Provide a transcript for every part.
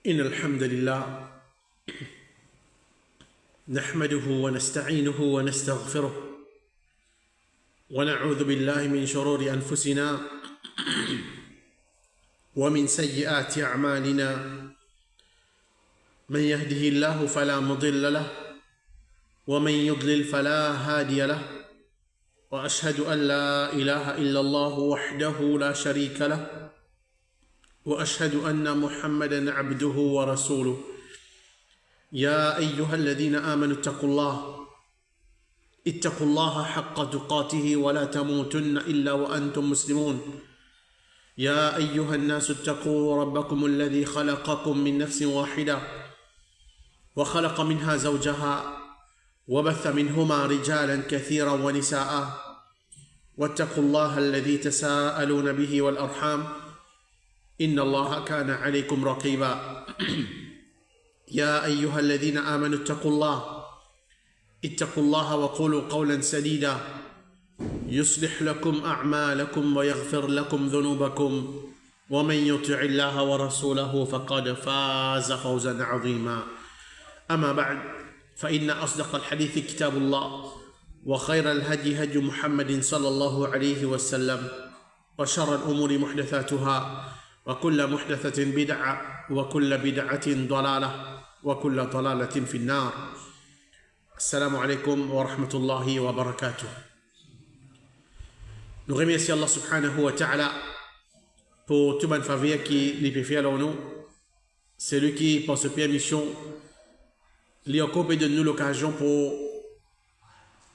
إن الحمد لله نحمده ونستعينه ونستغفره ونعوذ بالله من شرور أنفسنا ومن سيئات أعمالنا من يهده الله فلا مضل له ومن يضلل فلا هادي له وأشهد أن لا إله إلا الله وحده لا شريك له وأشهد أن محمدًا عبده ورسوله يا أيها الذين آمنوا اتقوا الله حق تقاته ولا تموتن إلا وأنتم مسلمون يا أيها الناس اتقوا ربكم الذي خلقكم من نفس واحدة وخلق منها زوجها وبث منهما رجالا كثيرا ونساء واتقوا الله الذي تساءلون به والأرحام إن الله كان عليكم رقيبا يا أيها الذين آمنوا اتقوا الله وقولوا قولا سديدا يصلح لكم أعمالكم ويغفر لكم ذنوبكم ومن يطع الله ورسوله فقد فاز فوزا عظيما أما بعد فإن أصدق الحديث كتاب الله وخير الهدي هدي محمد صلى الله عليه وسلم وشر الأمور محدثاتها وكل محدثة بدعة وكل بدعة ضلالة وكل ضلالة في النار. السلام عليكم ورحمة الله وبركاته. Nous remercions Allah subhanahu wa ta'ala pour toute bonne faveur qui lui peut faire nous. C'est lui qui, pour cette permission, lui accorde de nous l'occasion pour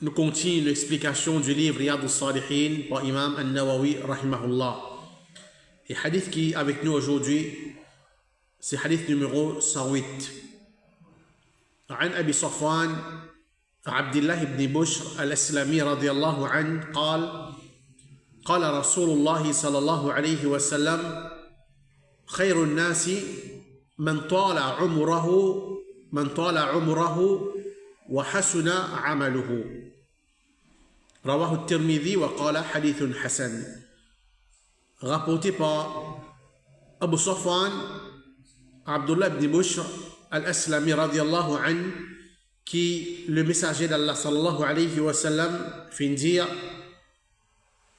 nous continuer l'explication du livre Riyad al-Salihin par Imam al-Nawawi rahimahullah. Et hadith qui est avec nous aujourd'hui, c'est hadith numéro 108. عن أبي صفوان عبد الله بن بشر الأسلمي رضي الله عنه قال رسول الله صلى الله عليه وسلم خير الناس من طال عمره وحسن عمله رواه الترمذي وقال حديث حسن. Rapporté par Abu Safwan Abdullah ibn Bushr al-Aslami radiyallahu anhu, qui le messager d'Allah sallallahu alayhi wa sallam fait dire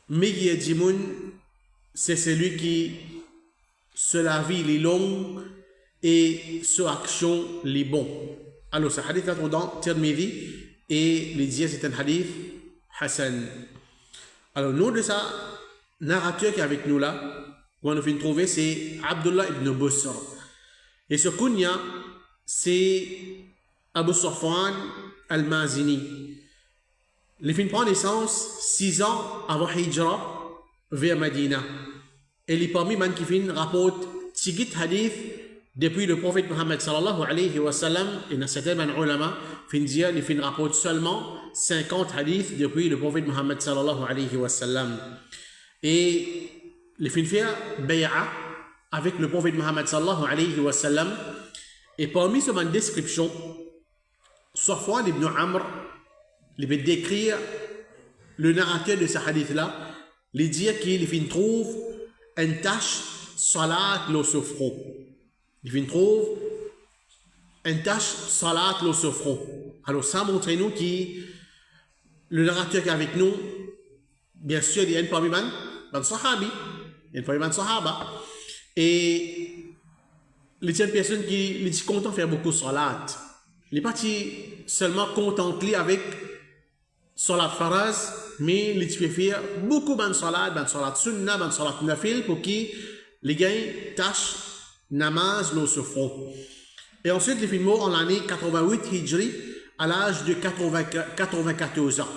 Meyyadimun, c'est celui qui se la vie les longs et se action les bons. Alors ce hadith est dans Tirmidhi et les dire c'est un hadith Hassan. Alors le nom de ça narrateur qui est avec nous là, qu'on nous vient trouver, c'est Abdullah ibn Busr. Et ce kunya, c'est Abu Safwan al-Mazini. Il vient prendre naissance 6 ans avant Hijra vers Medina. Et il est parmi les qui viennent rapporter Tigit hadith depuis le prophète Muhammad sallallahu alayhi wa sallam. Et dans certains ulama, il vient rapporter seulement 50 hadiths depuis le prophète Muhammad sallallahu alayhi wa sallam. Et les fins faire bay'a avec le prophète Muhammad sallallahu alayhi wa sallam. Et parmi ce description, Safwan ibn Amr, il va décrire le narrateur de ce hadith-là, il dit qu'il fin trouve une tâche salat lo sofro. Il fin trouve une tâche salat lo sofro. Alors ça montre nous que le narrateur qui est avec nous, bien sûr, il y a une parmi les sahabi, il y a une parmi les sahaba. Et les personnes qui sont contentes de faire beaucoup de salat. Il n'est pas seulement contemplé avec salat faraz, mais il peut faire beaucoup de salat sunnah, de salat nafil, pour qu'ils gagnent tâche namaz le souffront. Et ensuite, les films en l'année 88 Hijri, à l'âge de 94 ans.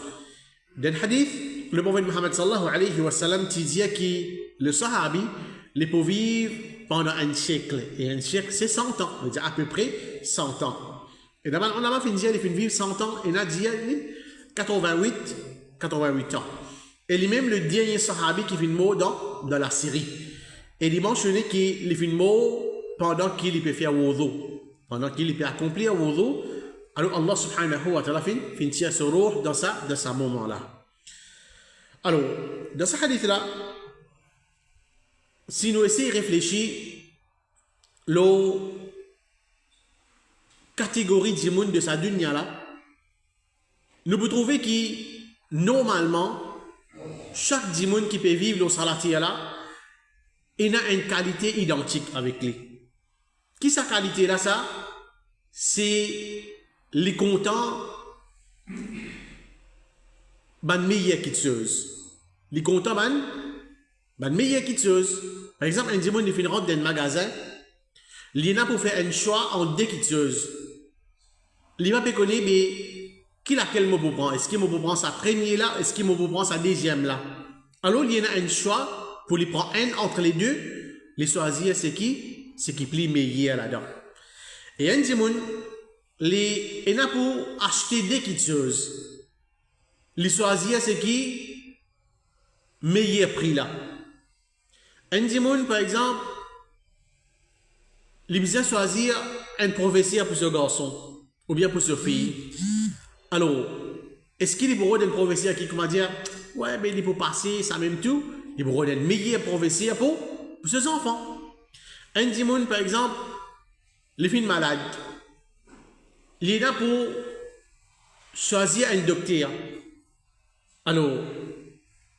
Dans le hadith, le prophète Muhammad sallallahu alayhi wa sallam disait que le sahabi les peut vivre pendant un siècle. Et un siècle, c'est 100 ans. On veut dire à peu près 100 ans. Et d'abord, on a fini de vivre 100 ans et on a dit 88 ans. Et lui-même, le dernier sahabi qui vient mort dans la Syrie. Et il mentionnait qu'il vient mort pendant qu'il peut faire wudu. Pendant qu'il peut accomplir wudu. Alors Allah subhanahu wa ta'ala finit ce ruh dans ce moment-là. Alors, dans ce hadith-là, si nous essayons de réfléchir, catégorie de monde de sa dunya là, nous pouvons trouver que normalement, chaque dimoun qui peut vivre au salati là, il a une qualité identique avec lui. Qui sa qualité là ça? C'est les contents ban meilleur kitseuse. Les contents ban meilleur kitseuse. Par exemple, un dimoun il rentre dans un magasin, il y a pour faire un choix en deux kitseuses. Il va pas connaître mais qui laquelle me prend? Est-ce qu'il me prend sa première là? Est-ce qu'il me prend sa deuxième là? Alors il y a un choix pour lui prendre un entre les deux. Les choisir c'est qui? C'est qui plie meilleur là-dedans. Et un dimoun, il a pour acheter des kitseuses. Les choisir c'est qui? Meilleur prix là. Un dimoun par exemple, il besoin choisir un professeur pour ce garçon ou bien pour ce fille. Alors, est-ce qu'il est pour d'un professeur qui comment dire ouais mais il faut passer ça même tout, il faut d'un meilleur professeur pour ses enfants. Un dimoun par exemple, les filles malades, il est là pour choisir un docteur. Alors,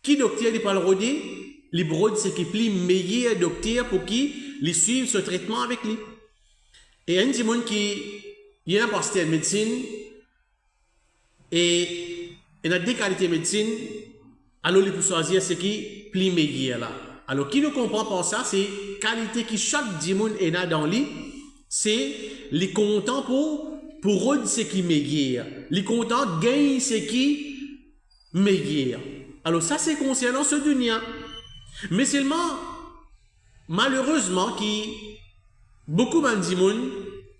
qui docteur il parle rodé? Les brodes c'est qui plie meilleur docteur pour qui les suivre ce traitement avec lui. Et un dimoun qui il est là pour assister à la médecine et il a des qualités de médecine, alors il peut choisir ce qui plie meilleur là. Alors qui ne comprend pas ça, c'est qualité qui chaque dimoun est là dans lui, c'est les contents pour rôde ce qui meilleur. Les contents gagnent ce qui meilleur. Alors ça c'est concernant ce dunya. Mais seulement, malheureusement, qui beaucoup de dimoun,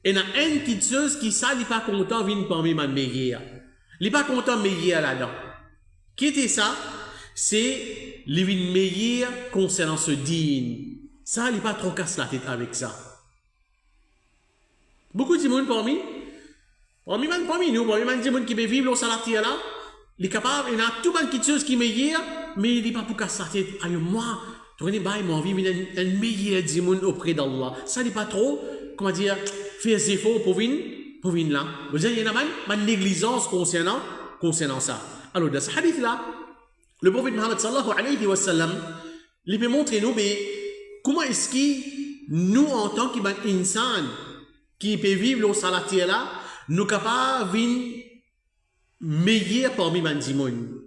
il y a une petite chose qui ça n'est pas content vient parmi les meilleurs. Il n'est pas content meilleur là-dedans. Qui était ça? C'est les meilleurs concernant ce digne. Ça, il n'est pas trop casse la tête avec ça. Beaucoup de dimoun parmi nous, parmi les dimoun qui peuvent vivre au salati là, il est capable, il y a tout le petites choses qui est meilleur, mais il n'est pas pour casser la tête. Aïe, moi, tu connais pas, moi, vivre un meilleur dimoun auprès d'Allah. Ça n'est pas trop, comment dire, faire des efforts pour venir là. Vous savez, il y a une négligence concernant ça. Alors, dans ce hadith-là, le prophète Muhammad sallallahu alayhi wa sallam, il peut montrer nous, mais comment est-ce que nous, en tant qu'insan, qui peut vivre au salati là, nous capables de venir meilleur parmi les dimoun.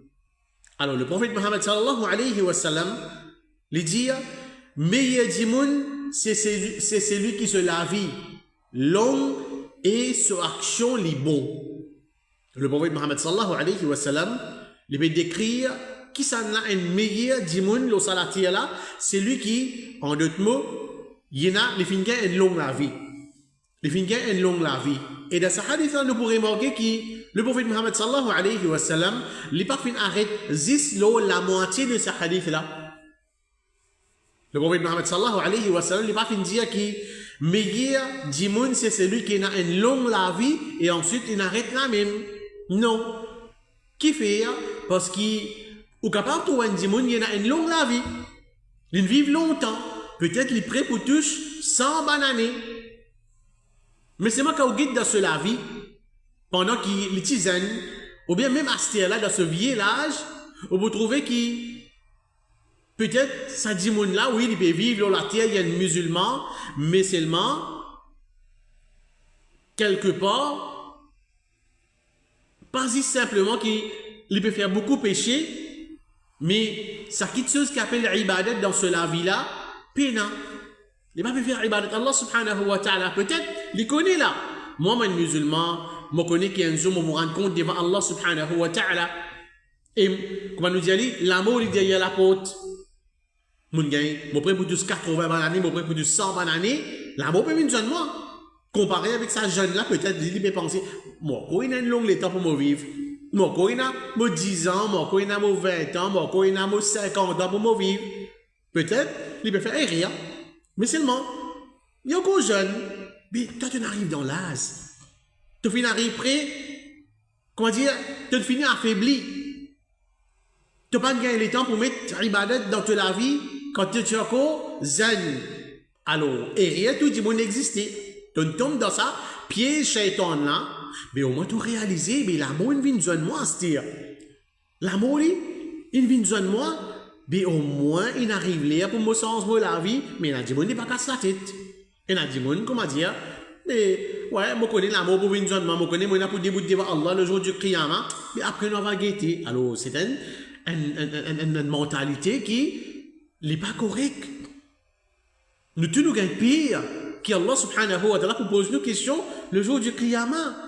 Alors, le prophète Muhammad sallallahu alayhi wa sallam, il dit, meilleur dimoun, c'est celui qui se la vie longue et son action les bon. Le prophète Muhammad sallallahu alayhi wa sallam, il peut décrire qui s'en a un meilleur dimoun, le salati là, c'est lui qui, en d'autres mots, il y en a, les fins une longue la vie. Les fins une longue la vie. Et dans ce hadith là, nous pourrions remarquer que le prophète Muhammad sallallahu alayhi wa sallam, il pas fin arrête juste la moitié de ce hadith là. Le prophète Muhammad sallallahu alayhi wa sallam, il pas fin dire que meilleur dimoun, c'est celui qui a une longue la vie et ensuite il arrête là même. Non. Qui fait? Parce qu'il est capable de trouver un dimoun, il a une longue la vie. Il vit longtemps. Peut-être il est prêt pour toucher 100 années. Mais c'est moi qui au guide dans ce la vie, pendant qu'il est tisane, ou bien même à ce là dans ce vieillage, vous trouvez qu'il peut-être ça dit moun là, oui, il peut vivre dans la terre, il y a un musulman, mais seulement quelque part, pas si simplement qu'il peut faire beaucoup péché, mais ça quitte chose qui appelle l'ibadat dans ce la vie là, pénal. Il va faire ibadat Allah subhanahu wa ta'ala. Peut-être, il connaît là. Moi, je suis musulman, je connais qu'un jour, je me rends compte devant Allah subhanahu wa ta'ala. Et, comme nous dit, l'amour, il est derrière la porte. Je suis prêt pour 80 années, je suis prêt pour 100 années. L'amour peut venir de moi. Comparé avec sa jeune là, peut-être, il peut penser, moi, quand il a une longue temps pour me vivre. Moi, quand il a 10 ans, moi, quand il a 20 ans, moi, quand il a 50 ans pour me vivre. Peut-être, il peut faire rien. Mais seulement, il y a encore jeune, mais toi tu n'arrives dans l'âge. Tu finis arrives près, comment dire, tu finis affaibli. Tu n'as pas gagné le temps pour mettre ibadat dans toute la vie quand tu es encore zen. Alors, et rien tout du monde existait. Tu tombes dans ça, piège shaitan là, mais au moins tu réaliser, mais l'amour il vient de moi, c'est-à-dire, l'amour il vient de moi, mais au moins il arrive là pour me changer la vie, mais il a dit, il n'est pas casse la tête. Il a dit, comment dire, mais ouais, je connais l'amour pour venir de moi, je connais, moi, pour débuter devant Allah le jour du Qiyamah, mais après on va guetter. Alors, c'est une mentalité qui n'est pas correcte. Nous tenons un pire qui Allah subhanahu wa ta'ala pose nos questions le jour du Qiyamah.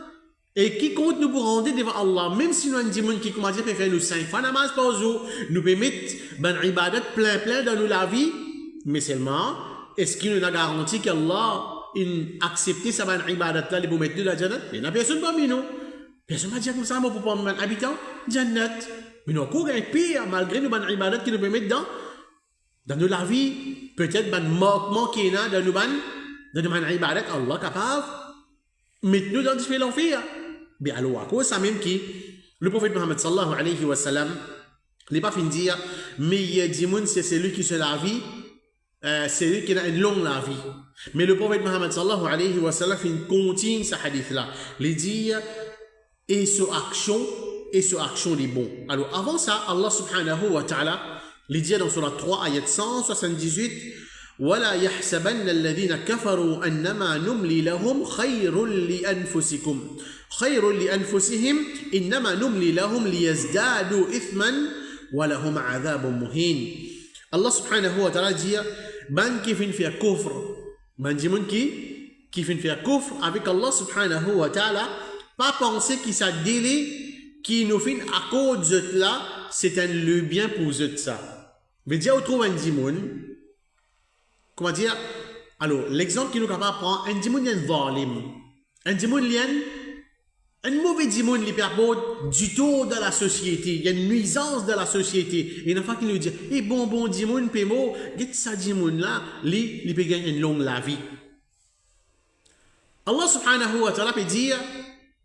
Et qui compte nous pour rendre devant Allah, même si nous avons des gens qui commencent à faire nous 5 fois namaz par jour, nous pouvons mettre ben ibadat plein dans la vie, mais seulement, est-ce qu'il nous a garanti qu'Allah accepte sa ben ibadat là pour mettre nous dans la Jannat? Il n'y a personne parmi nous. Personne ne va dire comme ça, pour prendre un habitant, Jannat. Mais nous avons un pire, malgré nos ben ibadat qui nous peut mettre dans la vie, peut-être ben manquement qui est là dans nos ben ibadat, Allah capable, mettre nous dans différents l'enfer. Mais alors, à cause ça même qui, le prophète Mohammed sallallahu alayhi wa sallam, il n'est pas fin de dire, mais il dit, c'est celui qui se la vie, c'est lui qui a une longue la vie. Mais le prophète Mohammed sallallahu alayhi wa sallam, il continue ce hadith-là. Il dit, et sur action les bons. Alors, avant ça, Allah subhanahu wa ta'ala, il dit dans Surah 3, ayat 178, ولا يحسبن الذين كفروا أنما نملي لهم خير لأنفسهم إنما نملي لهم ليزدادوا إثما ولهم عذاب مهين. الله سبحانه وتعالى dit ban qui fin faire kufr, ban dit mon qui fin faire kufr avec Allah subhanahu wa ta'ala, pas penser qu'il ça délai qui nous fin à cause de là, c'est un le bien pour eux ça. Mais dire autre ban dit mon comment dire? Alors, l'exemple qui nous capable prendre, un dimon lien volim. Un dimon lien, un mauvais dimon qui perpose du tout dans la société. Il y a une nuisance dans la société. Et il y a une fois qui nous dit, eh bon dimon, pémo, get ça dimon là, il peut gagner une longue la vie. Allah subhanahu wa ta'ala peut dire,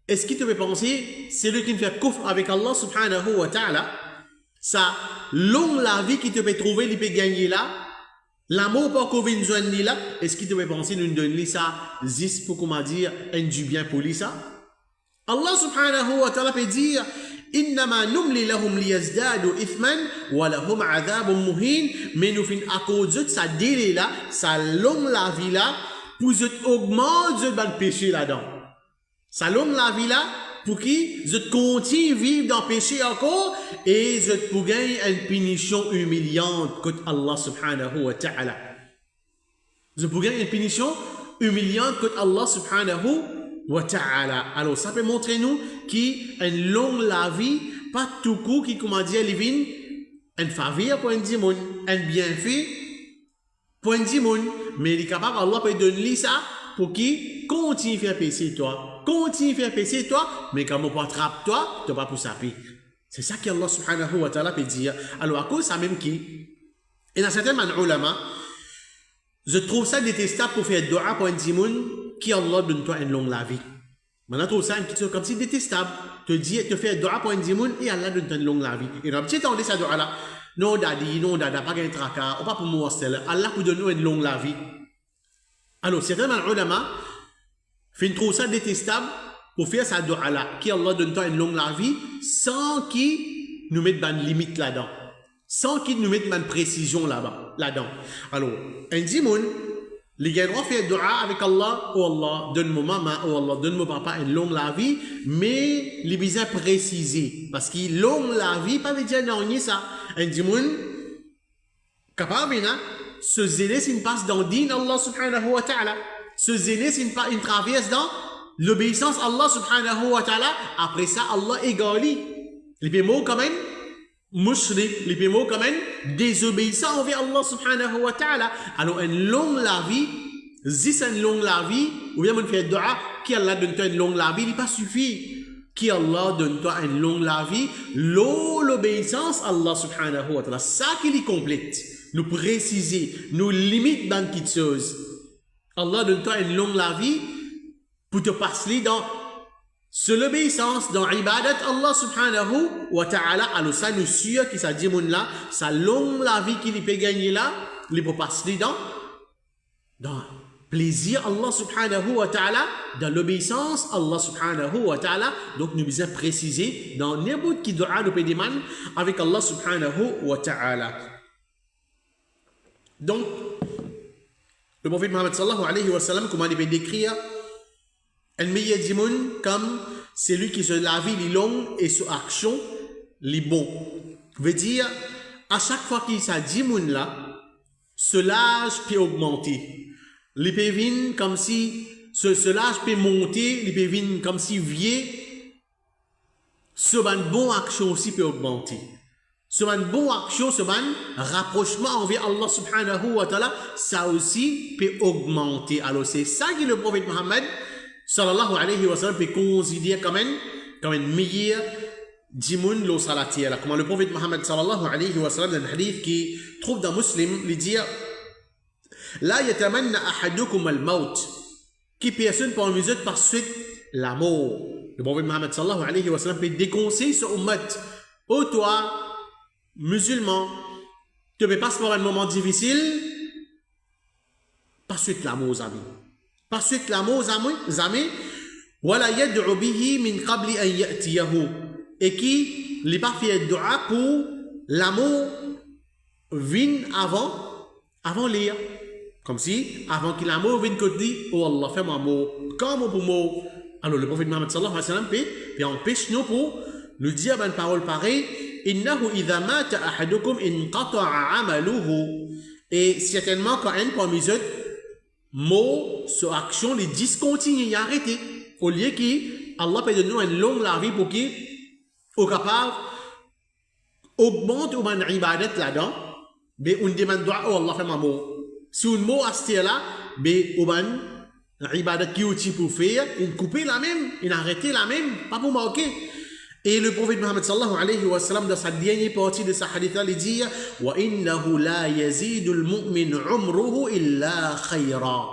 est-ce qu'il te peut penser, c'est lui qui me fait kufr avec Allah subhanahu wa ta'ala, ça, longue la vie qui te peut trouver, il peut gagner là, l'amour pour qu'on vienne joindre là, est-ce qu'il devait penser nous donner ça, zis pour comment dire, un du bien pour lui ça? Allah subhanahu wa ta'ala peut dire, innama numli lahum liyazdadu ithman wa lahum adhabun muhin, mais nous fin à cause de ça délai là, ça longue la vie là, pour augmenter le péché là-dedans. Ça longue la vie là, pour qui je continue à vivre dans le péché encore et je pour gagner une punition humiliante contre Allah subhanahu wa ta'ala. Je pour gagner une punition humiliante contre Allah subhanahu wa ta'ala. Alors ça peut montrer nous qu'une longue la vie, pas tout coup qui comment dire living une faveur pour un dimon, un bienfait pour un dimon, mais il est capable Allah peut donner ça pour qui continue à faire péché toi. Continue à faire péché toi, mais quand on pas attrape toi, tu vas pas pour saper. C'est ça qu'Allah subhanahu wa ta'ala peut dire. Alors à cause ça même qui, et dans certains ulama, je trouve ça détestable pour faire dua pour un dimoun qui Allah donne toi une longue la vie. Maintenant je trouve ça comme si détestable. Te faire dua pour un dimoun et Allah donne toi une longue la vie. Et dans petit temps on dit ça dua là, non dada, pas un tracas, ou pas pour moi Allah pour donner une longue la vie. Alors certains ulama fin trouve ça détestable pour faire ça dua là, qui Allah donne toi une longue la vie, sans qu'il nous mette une limite là-dedans, sans qu'il nous mette une précision là-dedans. Alors, un dimoun, les gars doivent faire dua avec Allah, oh Allah, donne-moi maman, oh Allah, donne-moi papa une longue la vie, mais les besoins précisés, parce que longue la vie, pas veut dire non, ça. Un dimoun, capable, se zéler s'il passe dans le din Allah subhanahu wa ta'ala. Se zéler, c'est une traverse dans l'obéissance à Allah subhanahu wa ta'ala. Après ça, Allah égalise. Les pémots quand même, mushrik, les pémots quand même, désobéissants envers Allah subhanahu wa ta'ala. Alors, une longue la vie, si c'est une longue la vie, ou bien on fait dua, qui Allah donne toi une longue la vie, il n'est pas suffit. Qui Allah donne toi une longue la vie, l'obéissance à Allah subhanahu wa ta'ala. Ça qui est complète. Nous préciser, nous limite dans quelque chose. Allah donne toi une longue la vie pour te passer dans l'obéissance, dans l'ibadat Allah subhanahu wa ta'ala. Alors ça nous sûr qui ça dit mon là, sa longue la vie qu'il peut gagner là, il peut passer dans plaisir Allah subhanahu wa ta'ala, dans l'obéissance Allah subhanahu wa ta'ala. Donc nous besoin préciser dans n'importe qui dua nous pédimane avec Allah subhanahu wa ta'ala. Donc le prophète Mohammed sallallahu alayhi wa sallam, comment il peut décrire el meilleur dimoun comme celui qui se la vie les longue et sur action les bon. Veut dire à chaque fois qu'il s'est dimoun là, ce l'âge peut augmenter. Les peut venir comme si ce l'âge peut monter, les peut venir comme si vieux. Ce bon action aussi peut augmenter. Ce bon action, ce bon rapprochement envers Allah subhanahu wa ta'ala, ça aussi peut augmenter. Alors c'est ça que le prophète Mohammed sallallahu alayhi wa sallam peut considérer comme un meilleur dimoun lo salati. Comment le prophète Mohammed sallallahu alayhi wa sallam dans un hadith qui trouve dans Muslim, il dit la yatamanna ahadukum al-maut, qui personne pour nous autres par suite la mort. Le prophète Mohammed sallallahu alayhi wa sallam peut déconseiller ce ummat. Oh toi musulman, tu peux passer par un moment difficile, par suite la mort, amis. Par suite la mort, amis, wala yad'u bihi min qabli an ya'tiyahu, et qui n'est pas fait dua pour l'amour vienne avant l'ir. Comme si, avant que l'amour vienne côté, oh Allah, fais-moi mot, comme pour mot. Alors le prophète Mohammed sallallahu alayhi wa sallam peut empêcher nous pour nous dire une parole pareille. Innahu idha mata ahadukum inqata'a amaluhu. Et certainement quand un parmi eux mot sur action les discontinue, arrêter. Au lieu qu'Allah peut donner une longue la vie pour qu'il soit capable augmente ou man ibadat là-dedans, mais on demande doit oh Allah fait ma mot. Si un mot à ce là, mais ou man ibadat qui outil pour faire, il couper la même, il arrêter la même, pas pour marquer. Et le prophète Mohammed sallallahu alayhi wa sallam, dans sa dernière partie de sa hadith, il dit wa innahu la yazidu al-mu'min umruhu illa khayra.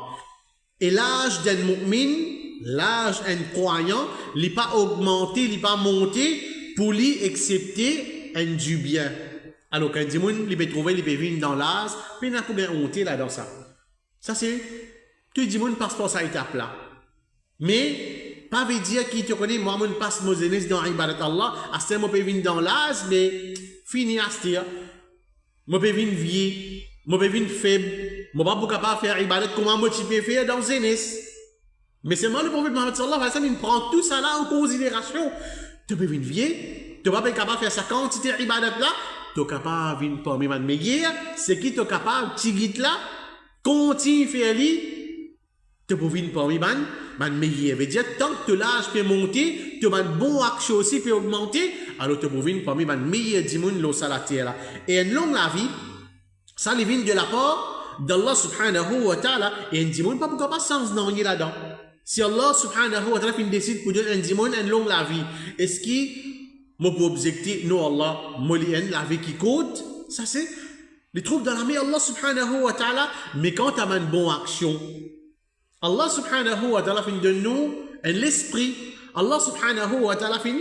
Et l'âge d'un mu'min, l'âge d'un croyant, il n'est pas augmenté, il n'est pas monté pour lui accepter un du bien. Alors qu'un dimoun, il peut trouver, il peut venir dans l'âge, puis il n'a pas bien honte là dans ça. Ça c'est, tout dimoun passe par cette étape là. Mais pas veut dire qu'il te connaît, moi, je passe mon jeunesse dans l'ibadat Allah, à ce moment, je peux venir dans l'âge, mais fini à ce moment. Je peux venir vieux, je peux venir faible, je ne peux pas faire l'ibadat comment moi tu peux faire dans jeunesse. Mais seulement le prophète Mohammed sallallahu alayhi wa sallam, il prend tout ça là en considération. Tu peux venir vieux, tu ne peux pas être capable de faire sa quantité d'ibadat là, tu es capable de venir parmi les meilleurs, c'est qui tu es capable, petit là, continue à faire lui, tu peux venir parmi les meilleur. Veut dire, tant que l'âge peut monter, tu as un bon action aussi peut augmenter, alors tu peux venir parmi les meilleurs dimoun lo salatière. Et une longue la vie, ça vient de la part d'Allah subhanahu wa ta'ala, et un dimoun pas pourquoi pas sens dans là-dedans. Si Allah subhanahu wa ta'ala décide pour donner un dimoun une longue la vie, est-ce qu'il m'a pour objecter, non Allah, molien, la vie qui compte, ça c'est, les trouve dans la main Allah subhanahu wa ta'ala, mais quand tu as une bonne action, Allah subhanahu wa ta'ala fin de nous l'esprit. Allah subhanahu wa ta'ala fin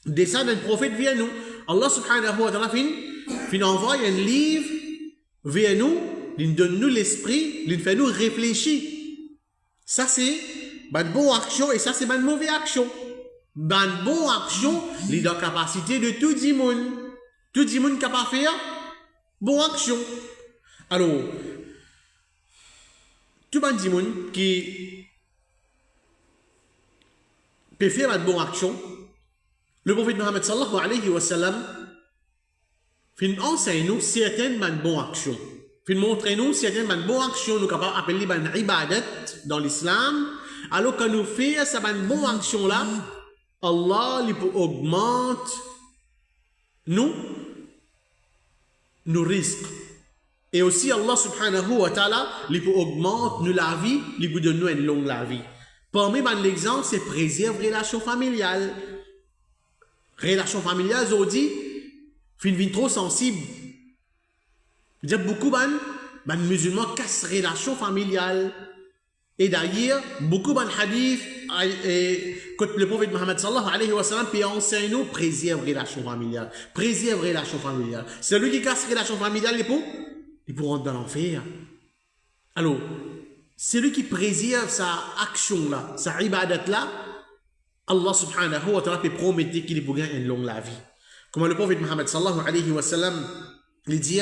descend un prophète vers nous. Allah subhanahu wa ta'ala fin envoie un livre vers nous, il donne nous l'esprit, il fait nous réfléchir. Ça c'est une bonne action et ça c'est une mauvaise action. Une bonne action, il a la capacité de tout le monde. Tout le monde capable de faire bonne action. Alors, tout le monde qui peut faire une bonne action, le prophète Mohammed sallallahu alayhi wa sallam fait enseigner nous certaines bonnes actions. Fait montrer nous certaines bonnes actions, nous capables d'appeler une ibadat dans l'islam. Alors quand nous faisons cette bonne action là, Allah lui augmente nous risques. Et aussi Allah subhanahu wa ta'ala, il peut augmenter la vie, il peut donner une longue la vie. Parmi l'exemple, c'est préserver la relation familiale. Relation familiale, je dis, fin trop sensible. Je dis beaucoup de musulmans cassent la relation familiale. Et d'ailleurs, beaucoup de hadiths, quand le prophète Mohammed sallallahu alayhi wa sallam peut enseigner nous préserver la relation familiale. Préserver la relation familiale. Celui qui casse la relation familiale, il peut rentrer dans l'enfer. Alors, celui qui préserve sa action là, sa ibadat là, Allah subhanahu wa ta'ala peut promettre qu'il pourra une longue la vie. Comme le prophète Muhammad sallallahu alayhi wa sallam lui dit,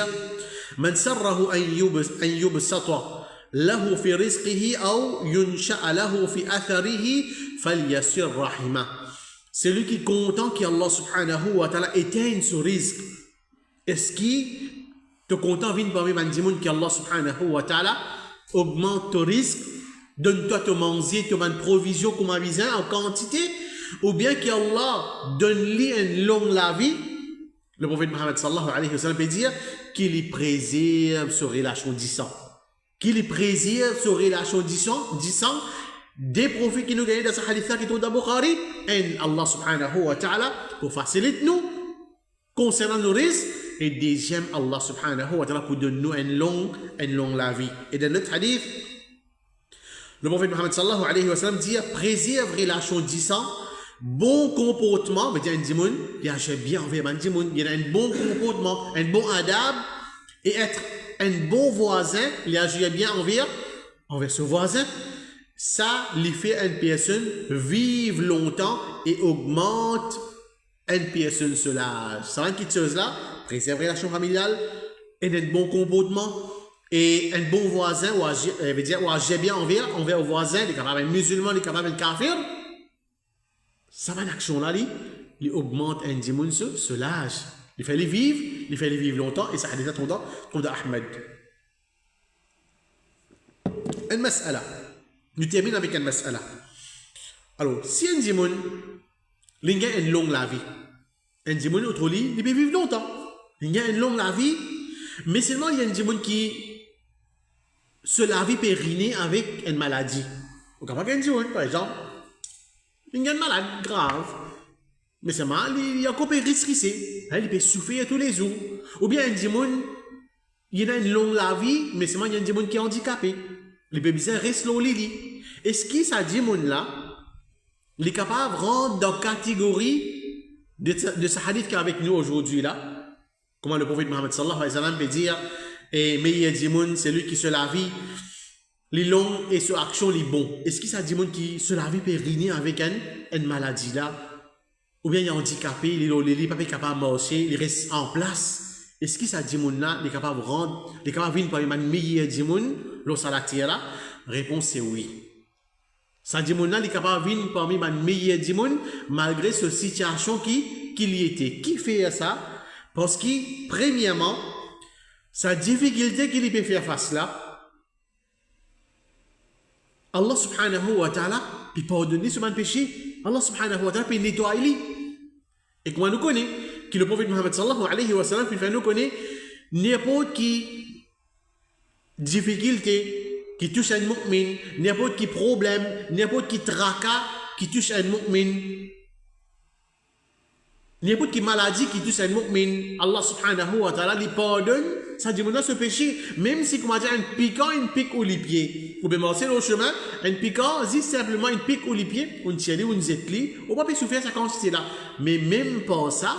Man sarrahu an yubsata lahu fi rizqihi aw yunsha'a lahu fi atharihi falyasir rahima. Celui qui est content qu'Allah subhanahu wa ta'ala éteigne ce risque. Est-ce qui te content vient parmi les gens qu'Allah subhanahu wa ta'ala augmente ton risque, donne-toi te manger, te donne provision comme avisin en quantité, ou bien qu'Allah donne-lui une longue la vie. Le prophète Muhammad sallallahu alayhi wa sallam peut dire qu'il y préserve ce relâchement disant. Qu'il y préserve ce relâchement disant des profits qui nous gagnent dans ce hadith qui est dans Bukhari, et Allah subhanahu wa ta'ala pour faciliter nous concernant nos risques. Et deuxième, Allah subhanahu wa ta'ala pour donner nous une longue la vie. Et dans notre hadith, le prophète Muhammad sallallahu alayhi wa sallam dit préserve relâchement disant, bon comportement, veut dire un dimoun, il y a bien envers un dimoun, il y a un bon comportement, un bon adab, et être un bon voisin, il y a bien envers ce voisin, ça lui fait une personne vivre longtemps et augmente une personne sur l'âge. C'est une petite chose là, préserver la relation familiale, et un bon comportement, et un bon voisin, ou agir bien envers le voisin, les capables musulmans, les capables kafir. Ça va une action là, il augmente un dimoun sur l'âge. Il fait les vivre longtemps, et ça a déjà tombé dans Ahmed. Une mas'ala. Nous terminons avec une mas'ala. Alors, si un dimoun, il a une longue la vie, un dimoun autre lit, il peut vivre longtemps. Il a une longue la vie, mais seulement il y a un dimoun qui se la vie peut riner avec une maladie. Vous comprenez un dimoun, par exemple, il y a une maladie grave, mais seulement il y a encore un risque, il peut souffrir tous les jours. Ou bien un dimoun, il a une longue la vie, mais seulement il y a un dimoun qui est handicapé. Le bébé reste là au lit. Est-ce que ça dimoun là, il est capable de rentrer dans la catégorie de ce hadith qui est avec nous aujourd'hui là? Comment le prophète Muhammad sallallahu alayhi wa sallam peut dire, et meilleur dimoun, c'est lui qui se la vie, les longs et sur action les bons. Est-ce que ça dimoun qui se la vie peut régner avec une maladie là? Ou bien il est handicapé, il n'est pas capable de marcher, il reste en place. Est-ce que ça dimoun là, il est capable de rendre, il est capable de venir parmi les meilleurs dimoun, lorsqu'à la tire là? Réponse c'est oui. Ça dimoun là, il est capable de venir parmi les meilleurs dimoun, malgré cette situation qu'il y était. Qui fait ça? Parce que, premièrement, sa difficulté qu'il peut faire face là, Allah subhanahu wa ta'ala peut pardonner ce péché. Allah subhanahu wa ta'ala peut nettoyer. Et comment nous connaissons que le prophète Muhammad sallallahu alayhi wa sallam peut nous connaître n'importe qui difficulté qui touche un mu'min, n'importe qui problème, n'importe qui tracas qui touche un mu'min, n'importe qui maladie qui touche un mu'min, Allah subhanahu wa ta'ala lui pardonne, ça dit ce péché, même si comment dire un piquant, une pique au pied. Vous pouvez marcher au chemin, un piquant, dit simplement une pique au pied, une tienne ou une zetli, on va pas souffrir sa quantité là. Mais même pas ça,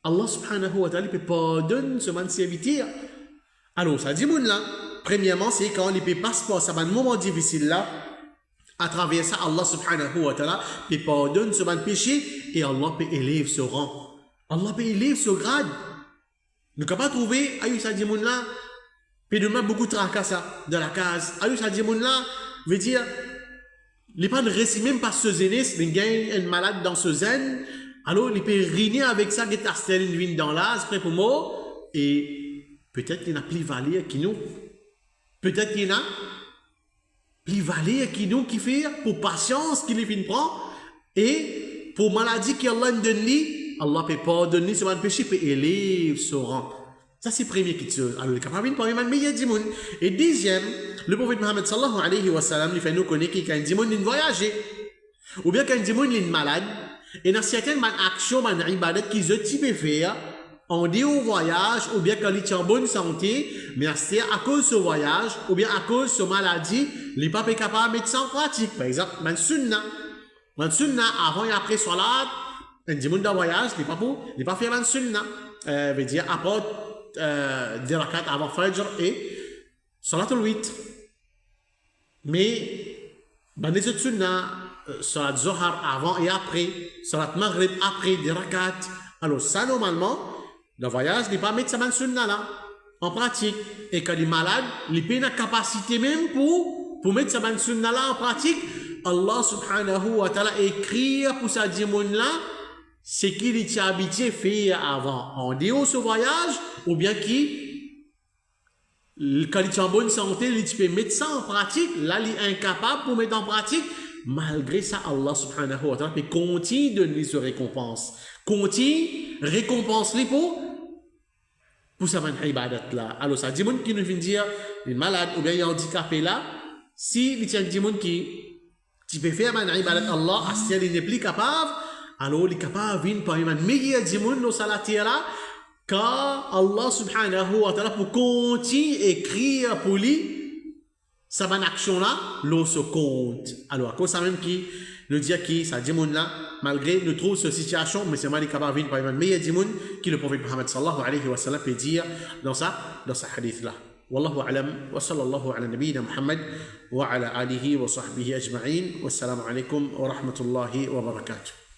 Allah subhanahu wa ta'ala peut pardonner ce man serviteur. Alors ça dit là, premièrement c'est quand il peut passer par un moment difficile là. À travers ça, Allah subhanahu wa ta'ala peut pardonner ce péché et Allah peut élever ce rang. Allah peut élever ce grade. Nous ne pouvons pas trouver, aïe, ça dit mon là, peut demander beaucoup de tracas ça, dans la case. Aïe, ça dit mon là, veut dire, les pas de récit même pas ce zénès, les gagne un malade dans ce zen, alors il peut riner avec ça, get astel une vigne dans l'as, prêt pour mort, et peut-être qu'il y en a plus valeur qui nous. Peut-être qu'il y en a plus valeur qui nous qui fait pour patience qu'il les prend et pour maladie qu'Allah donne lui, Allah peut pardonner ce péché, peut élever son rang. Ça c'est premier qui chose. Alors le capable parmi les meilleurs dimoun. Et deuxième, le prophète Muhammad sallallahu alayhi wa sallam il fait nous connaître qu'il y a un dimoun qui voyager ou bien qu'un dimoun est malade et dans certaines actions, dans ibadat qu'ils ont type faire on dit au voyage, ou bien quand il est en bonne santé, mais c'est à cause de ce voyage, ou bien à cause de cette maladie, il n'est pas capable de mettre ça en pratique. Par exemple, man sunna, avant et après salat, un dimoun dans voyage, il n'est pas faire man sunna. Veut dire, apporte des rakats avant Fajr et salat al-witr. Mais, dans les autres sunnah, salat Zohar avant et après, salat Maghrib après, des rakats. Alors, ça, normalement, le voyage n'est pas mettre ça sunnah là, en pratique. Et quand il est malade, il n'a pas la capacité même pour mettre ça sunnah là en pratique. Allah subhanahu wa ta'ala écrit pour ça dimoun là, c'est qu'il était habitué fait avant. En dehors de ce voyage, ou bien qui quand il est en bonne santé, il peut mettre ça en pratique, là, il est incapable pour mettre en pratique. Malgré ça, Allah subhanahu wa ta'ala continue de donner ce récompense. Continue, récompense-les pour sa ibadat là. Alors, ça dit, qui nous vient dire, il est malade ou bien il est handicapé là, si il y a des gens qui peut faire une ibadat Allah, si il n'est plus capable, alors il est capable de venir parmi les meilleurs gens dans salatir là, car Allah subhanahu wa ta'ala pour continuer à écrire pour lui, sa bonne action là, l'on se compte. Alors, à cause ça même qui nous dit que ça dit là, malgré nous trouve cette situation, mais c'est mal capable de venir parmi les meilleurs gens qui le prophète Muhammad sallallahu alayhi wa sallam peut dire dans sa hadith là. والله أعلم وصلى الله على نبينا محمد وعلى آله وصحبه أجمعين والسلام عليكم ورحمة الله وبركاته.